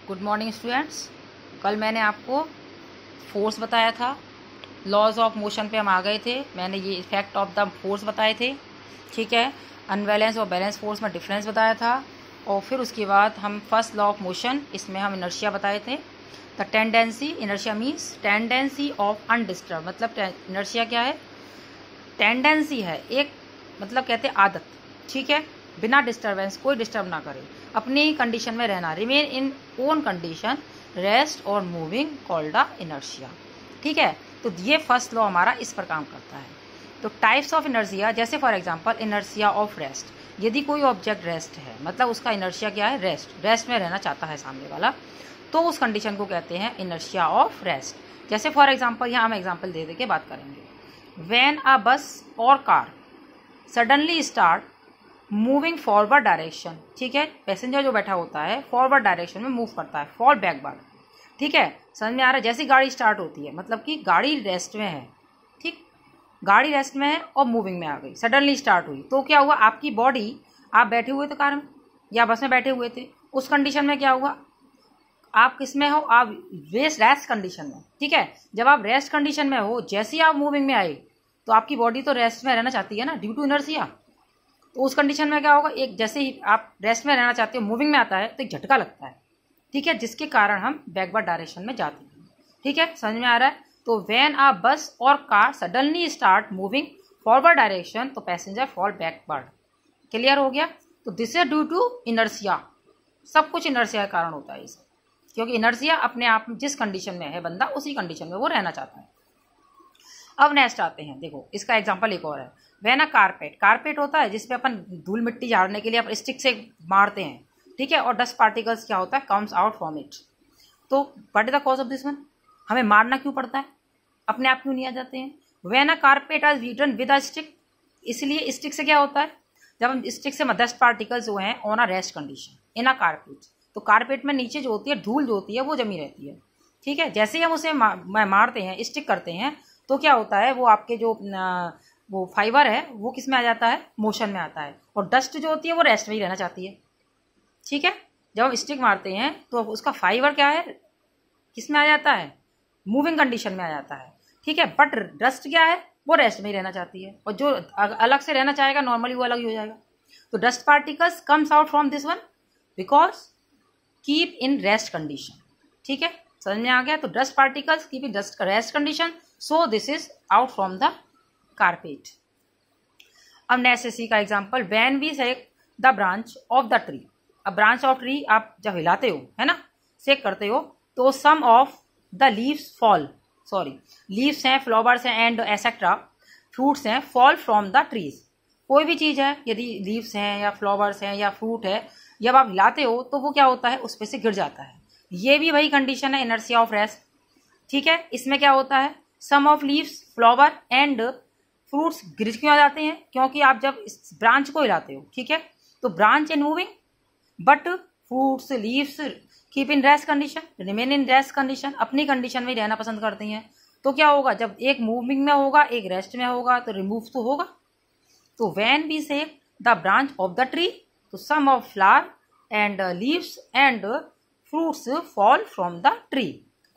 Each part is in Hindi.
Good morning students. कल मैंने आपको फोर्स बताया था, लॉज ऑफ मोशन पे हम आ गए थे। मैंने ये इफेक्ट ऑफ द फोर्स बताए थे, ठीक है। अनबैलेंस और बैलेंस फोर्स में डिफरेंस बताया था। और फिर उसके बाद हम फर्स्ट लॉ ऑफ मोशन, इसमें हम इनर्शिया बताए थे। The tendency, inertia means tendency of undisturb, मतलब इनर्शिया क्या है? टेंडेंसी है, एक मतलब कहते हैं आदत, ठीक है। बिना डिस्टर्बेंस, कोई डिस्टर्ब ना करे, अपनी कंडीशन में रहना, remain in own condition, rest और मूविंग कॉल्ड अ इनर्शिया, ठीक है। तो ये फर्स्ट लॉ हमारा इस पर काम करता है। तो टाइप्स ऑफ इनर्शिया, जैसे for example inertia of rest. यदि कोई ऑब्जेक्ट रेस्ट है, मतलब उसका इनर्शिया क्या है? रेस्ट में रहना चाहता है सामने वाला, तो उस कंडीशन को कहते हैं इनर्शिया ऑफ रेस्ट। जैसे फॉर एग्जांपल यहाँ हम एग्जांपल दे के बात करेंगे। व्हेन अ बस और car suddenly start moving forward direction, ठीक है। पैसेंजर जो बैठा होता है फॉरवर्ड डायरेक्शन में मूव करता है, फॉल बैकवर्ड, ठीक है। समझ में आ रहा है? जैसी गाड़ी स्टार्ट होती है, मतलब कि गाड़ी रेस्ट में है, ठीक, गाड़ी रेस्ट में है और मूविंग में आ गई, सडनली स्टार्ट हुई, तो क्या हुआ? आपकी बॉडी, आप बैठे हुए थे कार में या बस में बैठे हुए थे, उस कंडीशन में क्या हुआ? आप किस में हो? आप रेस्ट कंडीशन में, ठीक है। जब आप रेस्ट कंडीशन में हो, जैसे ही आप मूविंग में आए, तो आपकी बॉडी तो रेस्ट में रहना चाहती है ना, ड्यू टू इनर्शिया। तो उस कंडीशन में क्या होगा? एक जैसे ही आप रेस्ट में रहना चाहते हो, मूविंग में आता है, तो एक झटका लगता है, ठीक है, जिसके कारण हम बैकवर्ड डायरेक्शन में जाते हैं, ठीक है। समझ में आ रहा है? तो व्हेन अ बस और car suddenly start moving forward direction, तो पैसेंजर फॉल बैकवर्ड। क्लियर हो गया? तो this is due to inertia. सब कुछ इनर्शिया के कारण होता है इसे, क्योंकि इनर्शिया अपने आप में जिस कंडीशन में है बंदा, उसी कंडीशन में वो रहना चाहता है। अब नेक्स्ट आते हैं, देखो इसका एग्जांपल एक और है। व्हेन अ कारपेट, कारपेट होता है जिसपे अपन धूल मिट्टी झाड़ने के लिए अपन स्टिक से मारते हैं, ठीक है, और डस्ट पार्टिकल्स क्या होता है? Comes out from it. तो what is the cause of this one? हमें मारना क्यों पड़ता है? अपने आप क्यों नहीं आ जाते हैं? When a carpet is beaten with a stick, इसलिए स्टिक से क्या होता है? जब हम स्टिक से डस्ट पार्टिकल्स जो हैं on a rest condition in a carpet, तो कारपेट में नीचे जो होती है धूल, जो होती है वो जमी रहती है, ठीक है। जैसे ही हम उसे मारते हैं, स्टिक करते हैं, तो क्या होता है? वो आपके जो वो फाइबर है वो किस में आ जाता है? मोशन में आता है। और डस्ट जो होती है वो रेस्ट में ही रहना चाहती है, ठीक है। जब हम स्टिक मारते हैं तो उसका फाइबर क्या है? किस में आ जाता है? मूविंग कंडीशन में आ जाता है, ठीक है। बट डस्ट क्या है? वो रेस्ट में ही रहना चाहती है, और जो अलग से रहना चाहेगा नॉर्मली वो अलग ही हो जाएगा। तो dust particles comes out from this one because keep in rest condition, ठीक है। समझ में आ गया? तो dust particles keep in dust rest condition, so this is out from the carpet. अब नेक्स्ट इसी का example, when we shake the branch of the tree. अब ब्रांच ऑफ ट्री आप जब हिलाते हो, है ना, शेक करते हो, तो some of the leaves fall, sorry leaves हैं, फ्लावर्स हैं एंड एसेट्रा, फ्रूट्स हैं, फॉल फ्रॉम द ट्रीज। कोई भी चीज है, यदि लीव्स हैं या फ्लावर्स हैं या फ्रूट है, जब आप हिलाते हो तो वो क्या होता है? उस पे से गिर जाता है। ये भी वही कंडीशन है इनर्शिया ऑफ रेस्ट, ठीक है। इसमें क्या होता है? Some of leaves, flower and fruits गिर क्यों आ जाते हैं? क्योंकि आप जब इस ब्रांच को हिलाते हो, ठीक है, तो branch in moving but fruits, leaves keep in rest condition, remain in rest condition, अपनी कंडीशन में रहना पसंद करती हैं। तो क्या होगा? जब एक मूविंग में होगा, एक रेस्ट में होगा, तो रिमूव तो होगा। तो when we shake the branch of the tree, तो some of flower and leaves and fruits fall from the tree.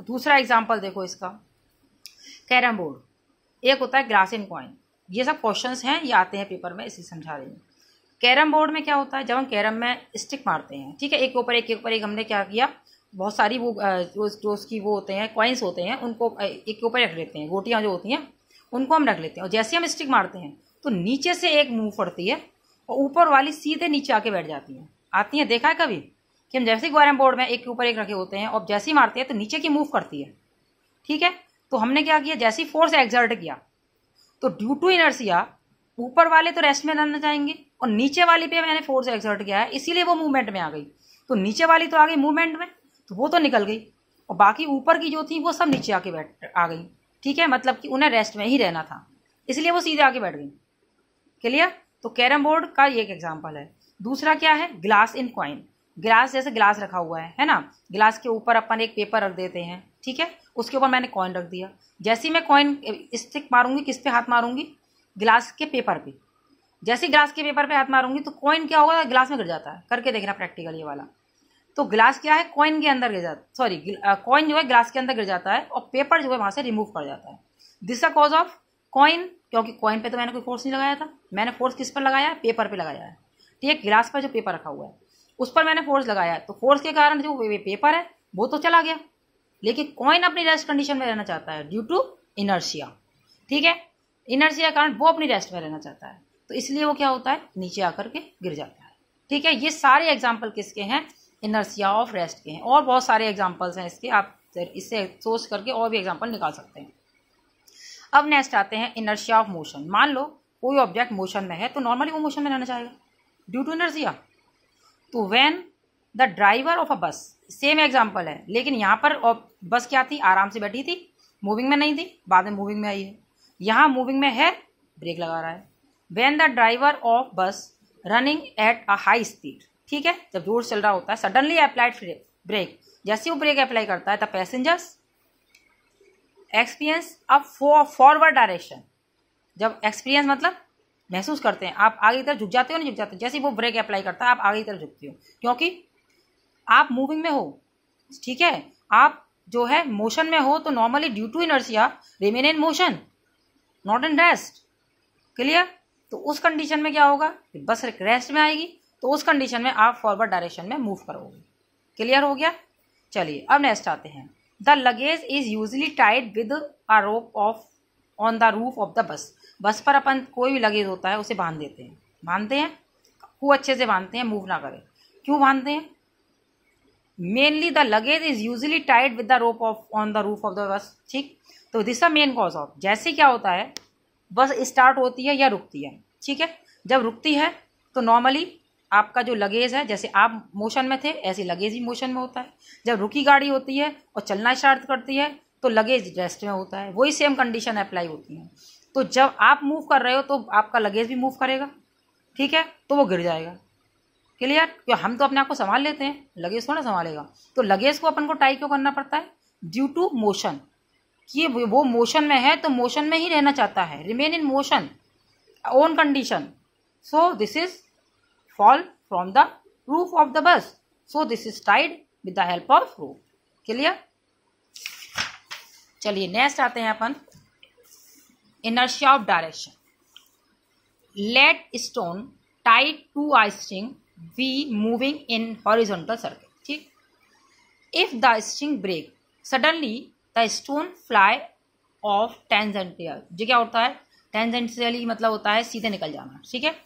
दूसरा एग्जाम्पल देखो इसका, कैरम बोर्ड, एक होता है ग्लास इन कॉइन। ये सब क्वेश्चंस हैं, ये आते हैं पेपर में, इसी समझा रही हूँ। कैरम बोर्ड में क्या होता है? जब हम कैरम में स्टिक मारते हैं, ठीक है, एक के ऊपर एक, एक ऊपर एक, हमने क्या किया? बहुत सारी वो जो उसकी वो होते हैं, कॉइन्स होते हैं, उनको एक के ऊपर रख लेते हैं, गोटियां जो होती हैं उनको हम रख लेते हैं। और जैसे हम स्टिक मारते हैं तो नीचे से एक मूव पड़ती है और ऊपर वाली सीधे नीचे आके बैठ जाती है। आती है, देखा है कभी कि हम जैसे कैरम बोर्ड में एक के ऊपर एक रखे होते हैं और जैसे ही मारते हैं तो नीचे की मूव करती है, ठीक है। तो हमने क्या किया? जैसे ही फोर्स एक्सर्ट किया, तो ड्यू टू इनर्शिया ऊपर वाले तो रेस्ट में रहना चाहेंगे, और नीचे वाली पे मैंने फोर्स एक्सर्ट किया है, इसीलिए वो मूवमेंट में आ गई। तो नीचे वाली तो आ गई मूवमेंट में, तो वो तो निकल गई, और बाकी ऊपर की जो थी वो सब नीचे आके बैठ आ गई, ठीक है। मतलब कि उन्हें रेस्ट में ही रहना था, इसलिए वो सीधे आके बैठ गई। क्लियर? तो कैरम बोर्ड का ये एक एग्जाम्पल है। दूसरा क्या है? Glass in coin. ग्लास, जैसे ग्लास रखा हुआ है ना, ग्लास के ऊपर अपन एक पेपर रख देते हैं, ठीक है, उसके ऊपर मैंने कॉइन रख दिया। जैसे ही मैं कॉइन स्टिक मारूंगी, किस पे हाथ मारूंगी? ग्लास के पेपर पे। जैसे ग्लास के पेपर पे हाथ मारूंगी तो कॉइन क्या होगा? ग्लास में गिर जाता है। करके देखना प्रैक्टिकल ये वाला। तो ग्लास क्या है, कॉइन के अंदर गिर जाता, सॉरी कॉइन जो है ग्लास के अंदर गिर जाता है और पेपर जो है वहां से रिमूव कर जाता है। This a cause of coin, क्योंकि कॉइन पे तो मैंने कोई फोर्स नहीं लगाया था, मैंने फोर्स किस पर लगाया है, पेपर पे लगाया है। ठीक है, गिलास पर जो पेपर रखा हुआ है उस पर मैंने फोर्स लगाया है, तो फोर्स के कारण जो पेपर है वो तो चला गया, लेकिन कॉइन अपनी रेस्ट कंडीशन में रहना चाहता है ड्यू टू इनर्शिया। ठीक है, इनर्शिया के कारण वो अपनी रेस्ट में रहना चाहता है, तो इसलिए वो क्या होता है, नीचे आकर के गिर जाता है। ठीक है, ये सारे एग्जाम्पल किसके हैं, इनर्शिया ऑफ रेस्ट के हैं, और बहुत सारे एग्जाम्पल्स हैं इसके, आप इससे सोच करके और भी एग्जाम्पल निकाल सकते हैं। अब नेक्स्ट आते हैं इनर्शिया ऑफ मोशन। मान लो कोई ऑब्जेक्ट मोशन में है तो नॉर्मली वो मोशन में रहना चाहेगा ड्यू टू इनर्शिया। तो when the driver of a बस, सेम एग्जाम्पल है, लेकिन यहाँ पर बस क्या थी, आराम से बैठी थी, मूविंग में नहीं थी, बाद में मूविंग में आई है। यहाँ मूविंग में है, ब्रेक लगा रहा है। व्हेन द ड्राइवर ऑफ बस running at a high speed, ठीक है, जब जोर चल रहा होता है, सडनली अप्लाइड ब्रेक, जैसे वो ब्रेक अप्लाई करता है the passengers experience a forward direction. जब एक्सपीरियंस मतलब महसूस करते हैं, आप आगे की तरफ झुक जाते हो, नहीं झुक जाते, जैसे वो ब्रेक अप्लाई करता है आप आगे की तरफ झुकते हो, क्योंकि आप मूविंग में हो। ठीक है, आप जो है मोशन में हो, तो normally due to inertia remain in motion not in rest. Clear, तो उस कंडीशन में क्या होगा, बस रेस्ट में आएगी, तो उस कंडीशन में आप फॉरवर्ड डायरेक्शन में मूव करोगे। क्लियर हो गया। चलिए अब नेक्स्ट आते हैं, the luggage is usually tied with a rope of on the roof of the bus. बस पर अपन कोई भी लगेज होता है उसे बांध देते हैं, बांधते हैं खूब अच्छे से बांधते हैं, मूव ना करे। क्यों बांधते हैं, mainly the luggage is usually tied with the rope of on the roof of the bus. ठीक, तो this a main cause of, जैसे क्या होता है बस स्टार्ट होती है या रुकती है। ठीक है, जब रुकती है तो नॉर्मली आपका जो लगेज है, जैसे आप मोशन में थे ऐसे लगेज ही मोशन में होता है। जब रुकी गाड़ी होती है और चलना स्टार्ट करती है तो लगेज रेस्ट में होता है, वही सेम कंडीशन अप्लाई होती है। तो जब आप मूव कर रहे हो तो आपका लगेज भी मूव करेगा, ठीक है, तो वो गिर जाएगा। क्लियर, क्यों, हम तो अपने आप को संभाल लेते हैं, लगेज थोड़ा संभालेगा। तो लगेज को अपन को टाई क्यों करना पड़ता है, ड्यू टू मोशन, कि वो मोशन में है तो मोशन में ही रहना चाहता है, remain in motion own condition. So this is fall from the roof of the bus, so this is tied with the help of rope. Clear? चलिए नेक्स्ट आते हैं अपन inertia of direction. Let stone tied to a string be moving in horizontal circle. ठीक, if the string break suddenly the stone fly off tangential. जो क्या होता है, tangentially मतलब होता है सीधे निकल जाना। ठीक है,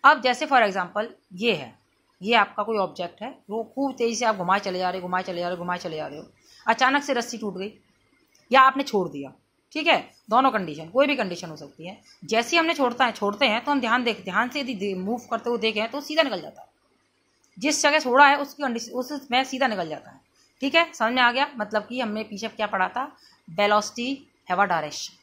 अब जैसे फॉर एग्जांपल ये है, ये आपका कोई ऑब्जेक्ट है, वो खूब तेजी से आप घुमाए चले जा रहे हो, घुमाए चले जा रहे हो, घुमाए चले जा रहे हो, अचानक से रस्सी टूट गई या आपने छोड़ दिया। ठीक है, दोनों कंडीशन, कोई भी कंडीशन हो सकती है। जैसे ही हमने छोड़ते हैं तो हम ध्यान से यदि मूव करते हुए देखें तो सीधा निकल जाता है, जिस जगह छोड़ा है उसकी कंडीशन उसमें सीधा निकल जाता है। ठीक है, समझ में आ गया, मतलब कि हमने पीछे क्या पढ़ा था, वेलोसिटी हैव अ डायरेक्शन।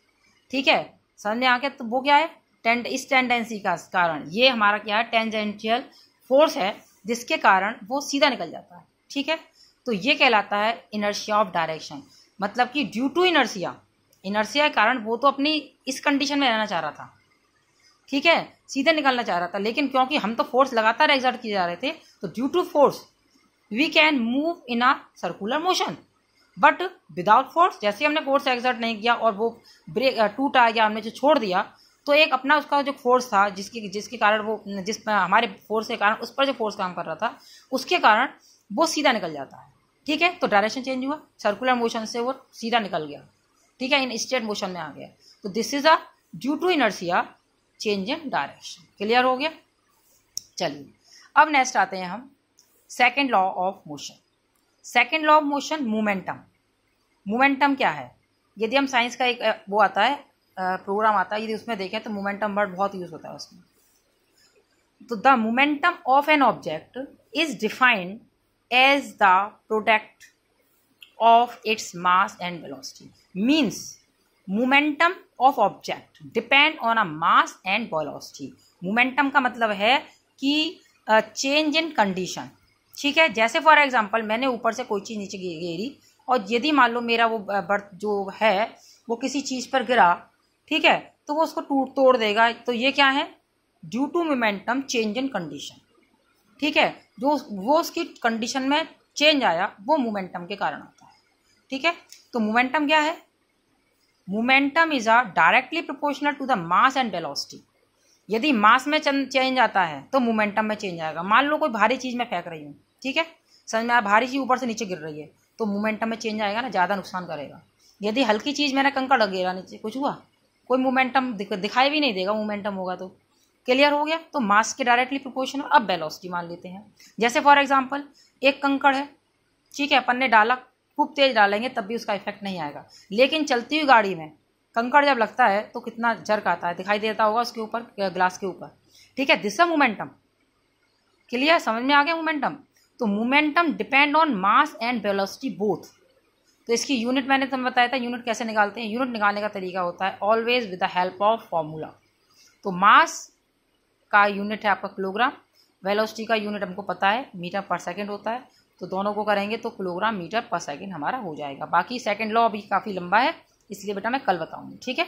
ठीक है, समझ में आ गया, तो वो क्या है, इस टेंडेंसी का कारण ये हमारा क्या है, टेंजेंशियल फोर्स है, जिसके कारण वो सीधा निकल जाता है। ठीक है, तो ये कहलाता है इनर्शिया ऑफ डायरेक्शन, मतलब कि ड्यू टू इनर्शिया के कारण वो तो अपनी इस कंडीशन में रहना चाह रहा था, ठीक है, सीधे निकलना चाह रहा था, लेकिन क्योंकि हम तो फोर्स लगातार एक्सर्ट किए जा रहे थे, तो due to force we can move in a circular motion, but without force, जैसे हमने फोर्स एक्सर्ट नहीं किया और वो ब्रेक टूटा या हमने जो छोड़ दिया, तो एक अपना उसका जो फोर्स था जिसके कारण वो हमारे फोर्स के कारण उस पर जो फोर्स काम कर रहा था उसके कारण वो सीधा निकल जाता है। ठीक है, तो डायरेक्शन चेंज हुआ, सर्कुलर मोशन से वो सीधा निकल गया। ठीक है, इन स्ट्रेट मोशन में आ गया, तो this is a due to inertia change in direction. Clear हो गया। चलिए अब नेक्स्ट आते हैं हम second law of motion. Second law of motion, momentum. Momentum क्या है, यदि हम साइंस का एक वो आता है प्रोग्राम आता है, यदि उसमें देखें तो मोमेंटम वर्ड बहुत यूज होता है उसमें। तो the momentum of an object is defined as the product of its mass and velocity, means momentum of object depend on a mass and velocity. Momentum का मतलब है कि चेंज इन कंडीशन। ठीक है, जैसे फॉर एग्जांपल मैंने ऊपर से कोई चीज़ नीचे गिरी और यदि मान लो मेरा वो बर्थ जो है वो किसी चीज़ पर गिरा, ठीक है, तो वो उसको तोड़ देगा, तो ये क्या है, due to momentum change in condition. ठीक है, जो वो उसकी कंडीशन में चेंज आया वो मोमेंटम के कारण आता है। ठीक है, तो मोमेंटम क्या है? Momentum is a directly proportional to the mass and velocity. यदि मास में चेंज आता है तो मोमेंटम में चेंज आएगा। मान लो कोई भारी चीज मैं फेंक रही हूँ, ठीक है, समझ में आया, भारी चीज ऊपर से नीचे गिर रही है तो मोमेंटम में चेंज आएगा ना, ज़्यादा नुकसान करेगा। यदि हल्की चीज मैंने कंकड़ गिरा नीचे, कुछ हुआ, कोई मोमेंटम दिखाई भी नहीं देगा, मोमेंटम होगा तो। क्लियर हो गया? तो मास के डायरेक्टली प्रोपोर्शनल। अब वेलोसिटी मान लेते हैं, जैसे फॉर एग्जांपल एक कंकड़ है, ठीक है, अपन ने डाला, खूब तेज डालेंगे तब भी उसका इफेक्ट नहीं आएगा, लेकिन चलती हुई गाड़ी में कंकड़ जब लगता है तो कितना जर्क आता है, दिखाई देता होगा उसके ऊपर, ग्लास के ऊपर। ठीक है, दिस मोमेंटम। क्लियर? समझ में आ गया मोमेंटम? तो momentum depend on mass and velocity both. तो इसकी यूनिट मैंने तुम्हें बताया था, यूनिट कैसे निकालते हैं। यूनिट निकालने का तरीका होता है always with the help of formula. तो मास का यूनिट है आपका किलोग्राम, वेलोसिटी का यूनिट हमको पता है मीटर पर सेकंड होता है, तो दोनों को करेंगे तो किलोग्राम मीटर पर सेकंड हमारा हो जाएगा। बाकी सेकंड लॉ अभी काफ़ी लंबा है, इसलिए बेटा मैं कल बताऊंगी। ठीक है।